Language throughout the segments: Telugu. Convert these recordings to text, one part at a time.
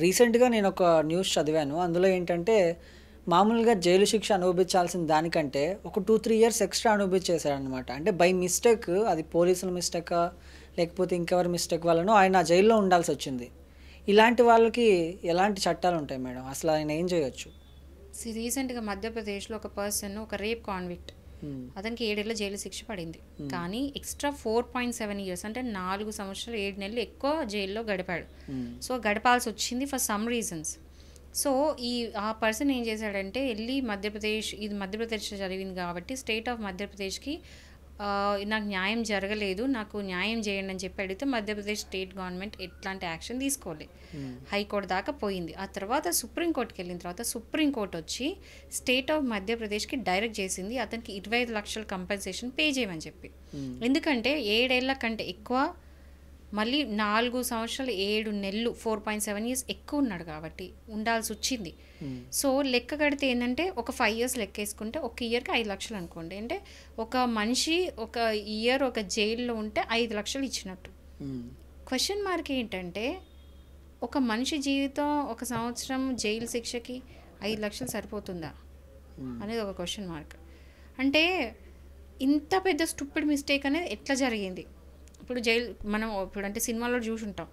రీసెంట్‌గా నేనొక న్యూస్ చదివాను. అందులో ఏంటంటే, మామూలుగా జైలు శిక్ష అనుభవించాల్సిన దానికంటే ఒక 2, 3 ఇయర్స్ ఎక్స్‌ట్రా అనుభవించేసాడనమాట. అంటే బై మిస్టేక్ అది పోలీసుల మిస్టేకా, లేకపోతే ఇంకెవరి మిస్టేక్ వల్లనో ఆయన జైల్‌లో ఉండాల్సొచ్చింది. ఇలాంటి వాళ్ళకి ఎలాంటి చట్టాలుంటాయి మేడం? అసలు ఆయన ఏం చేయొచ్చు? రీసెంట్గా మధ్యప్రదేశ్లో ఒక పర్సన్ ఒక రేప్ కాన్విక్ట్ హ్మ్. అతనికి 7 ఏళ్ల జైలు శిక్ష పడింది. హ్మ్. కానీ ఎక్స్ట్రా 4.7 ఇయర్స్ అంటే 4 సంవత్సరాలు 7 నెలలు ఎక్కువ జైల్లో గడిపాడు. హ్మ్. సో గడపాల్సి వచ్చింది ఫర్ సమ్ రీజన్స్. సో ఆ పర్సన్ ఏం చేశాడంటే వెళ్ళి మధ్యప్రదేశ్లో జరిగింది కాబట్టి స్టేట్ ఆఫ్ మధ్యప్రదేశ్కి నాకు న్యాయం జరగలేదు, నాకు న్యాయం చేయండి అని చెప్పి అడిగితే మధ్యప్రదేశ్ స్టేట్ గవర్నమెంట్ ఎట్లాంటి యాక్షన్ తీసుకోలేదు. హైకోర్టు దాకా పోయింది. ఆ తర్వాత సుప్రీంకోర్టుకి వెళ్ళిన తర్వాత సుప్రీంకోర్టు వచ్చి స్టేట్ ఆఫ్ మధ్యప్రదేశ్కి డైరెక్ట్ చేసింది అతనికి 25 లక్షల కంపెన్సేషన్ పే చేయమని చెప్పి. ఎందుకంటే 7 ఏళ్ల కంటే ఎక్కువ, మళ్ళీ 4 సంవత్సరాలు 7 నెలలు 4.7 ఇయర్స్ ఎక్కువ ఉన్నాడు కాబట్టి ఉండాల్సి వచ్చింది. సో లెక్క కడితే ఏంటంటే ఒక 5 ఇయర్స్ లెక్కేసుకుంటే ఒక ఇయర్కి 5 లక్షలు అనుకోండి. అంటే ఒక మనిషి ఒక ఇయర్ ఒక జైల్లో ఉంటే 5 లక్షలు ఇచ్చినట్టు. క్వశ్చన్ మార్క్ ఏంటంటే ఒక మనిషి జీవితం ఒక సంవత్సరం జైలు శిక్షకి 5 లక్షలు సరిపోతుందా అనేది ఒక క్వశ్చన్ మార్క్. అంటే ఇంత పెద్ద స్టూపిడ్ మిస్టేక్ అనేది ఎట్లా జరిగింది? మనం ఇప్పుడు అంటే సినిమాలో చూసుంటాం,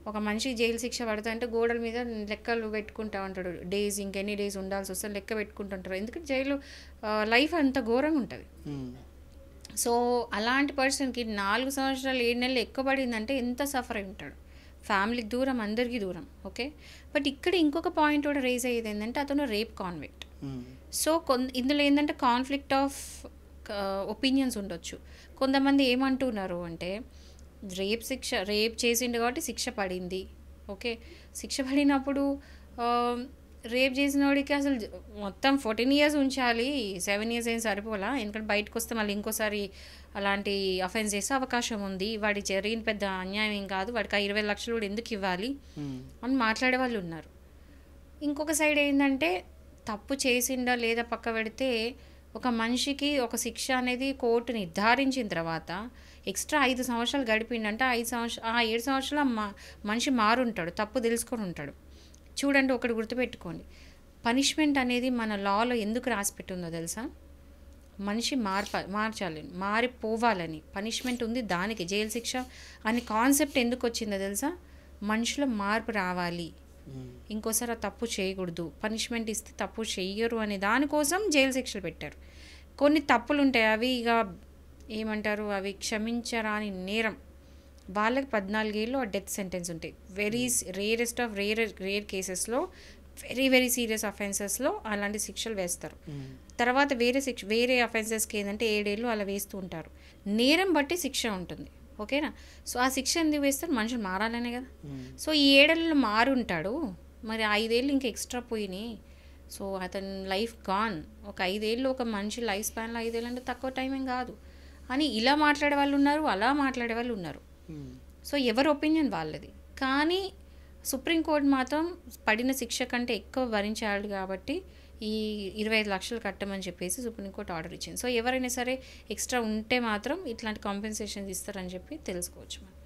ఒక మనిషి జైలు శిక్ష పడతా అంటే గోడల మీద లెక్కలు పెట్టుకుంటా ఉంటాడు, డేస్ ఇంకెన్ని డేస్ ఉండాల్సి వస్తే లెక్క పెట్టుకుంటుంటారు. ఎందుకంటే జైలు లైఫ్ అంత ఘోరంగా ఉంటుంది. సో అలాంటి పర్సన్కి 4 సంవత్సరాలు 7 నెలలు ఎక్కువ పడిందంటే ఎంత సఫర్ అయి ఉంటాడు. ఫ్యామిలీకి దూరం, అందరికీ దూరం. ఓకే, బట్ ఇక్కడ ఇంకొక పాయింట్ కూడా రేజ్ అయ్యేది ఏంటంటే అతను రేప్ కాన్విక్ట్. సో ఇందులో ఏంటంటే కాన్ఫ్లిక్ట్ ఆఫ్ ఒపీనియన్స్ ఉండొచ్చు. కొంతమంది ఏమంటున్నారు అంటే రేప్ చేసిండు కాబట్టి శిక్ష పడింది. ఓకే, శిక్ష పడినప్పుడు రేప్ చేసిన వాడికి అసలు మొత్తం 14 ఇయర్స్ ఉంచాలి, 7 ఇయర్స్ ఏం సరిపోలా, ఎందుకంటే బయటకు వస్తే మళ్ళీ ఇంకోసారి అలాంటి అఫెన్స్ చేసే అవకాశం ఉంది, వాడి జరిగిన పెద్ద అన్యాయం ఏం కాదు, వాడికి 20 లక్షలు కూడా ఎందుకు ఇవ్వాలి అని మాట్లాడే వాళ్ళు ఉన్నారు. ఇంకొక సైడ్ ఏంటంటే తప్పు చేసిండా లేదా పక్క పెడితే ఒక మనిషికి ఒక శిక్ష అనేది కోర్టు నిర్ధారించిన తర్వాత ఎక్స్ట్రా 5 సంవత్సరాలు గడిపిండంటే 7 సంవత్సరాలు మనిషి మారుంటాడు, తప్పు తెలుసుకొని ఉంటాడు. చూడండి, ఒకటి గుర్తుపెట్టుకోండి, పనిష్మెంట్ అనేది మన లాలో ఎందుకు రాసిపెట్టుందో తెలుసా? మనిషి మార్చాలి, మారిపోవాలని పనిష్మెంట్ ఉంది. దానికి జైలు శిక్ష అనే కాన్సెప్ట్ ఎందుకు వచ్చిందో తెలుసా? మనుషుల మార్పు రావాలి, ఇంకోసారి ఆ తప్పు చేయకూడదు, పనిష్మెంట్ ఇస్తే తప్పు చెయ్యరు అనే దానికోసం జైలు శిక్షలు పెట్టారు. కొన్ని తప్పులు ఉంటాయి, అవి ఇక ఏమంటారు, అవి క్షమించరాని నేరం, వాళ్ళకి 14 ఏళ్ళు డెత్ సెంటెన్స్ ఉంటాయి. వెరీ రేరెస్ట్ ఆఫ్ రేర్ కేసెస్లో, వెరీ సీరియస్ అఫెన్సెస్లో అలాంటి శిక్షలు వేస్తారు. తర్వాత వేరే అఫెన్సెస్కి ఏంటంటే 7 ఏళ్ళు అలా వేస్తూ ఉంటారు. నేరం బట్టి శిక్ష ఉంటుంది. ఓకేనా? సో ఆ శిక్ష ఎందుకు వేస్తారు? మనుషులు మారాలనే కదా. సో ఈ 7 ఏళ్ళలో మారుంటాడు, మరి 5 ఏళ్ళు ఇంకా ఎక్స్ట్రా పోయినాయి. సో అతని లైఫ్ గాన్. ఒక 5 ఏళ్ళు ఒక మనిషి లైఫ్ స్పాన్లో 5 ఏళ్ళు అంటే తక్కువ టైం ఏం కాదు అని ఇలా మాట్లాడే వాళ్ళు ఉన్నారు, అలా మాట్లాడే వాళ్ళు ఉన్నారు. సో ఎవరి ఒపీనియన్ వాళ్ళది. కానీ సుప్రీంకోర్టు మాత్రం పడిన శిక్ష కంటే ఎక్కువ భరించాడు కాబట్టి ఈ 25 లక్షలు కట్టమని చెప్పేసి సుప్రీంకోర్టు ఆర్డర్ ఇచ్చింది. సో ఎవరైనా సరే ఎక్స్ట్రా ఉంటే మాత్రం ఇట్లాంటి కాంపెన్సేషన్స్ ఇస్తారని చెప్పి తెలుసుకోవచ్చు మనం.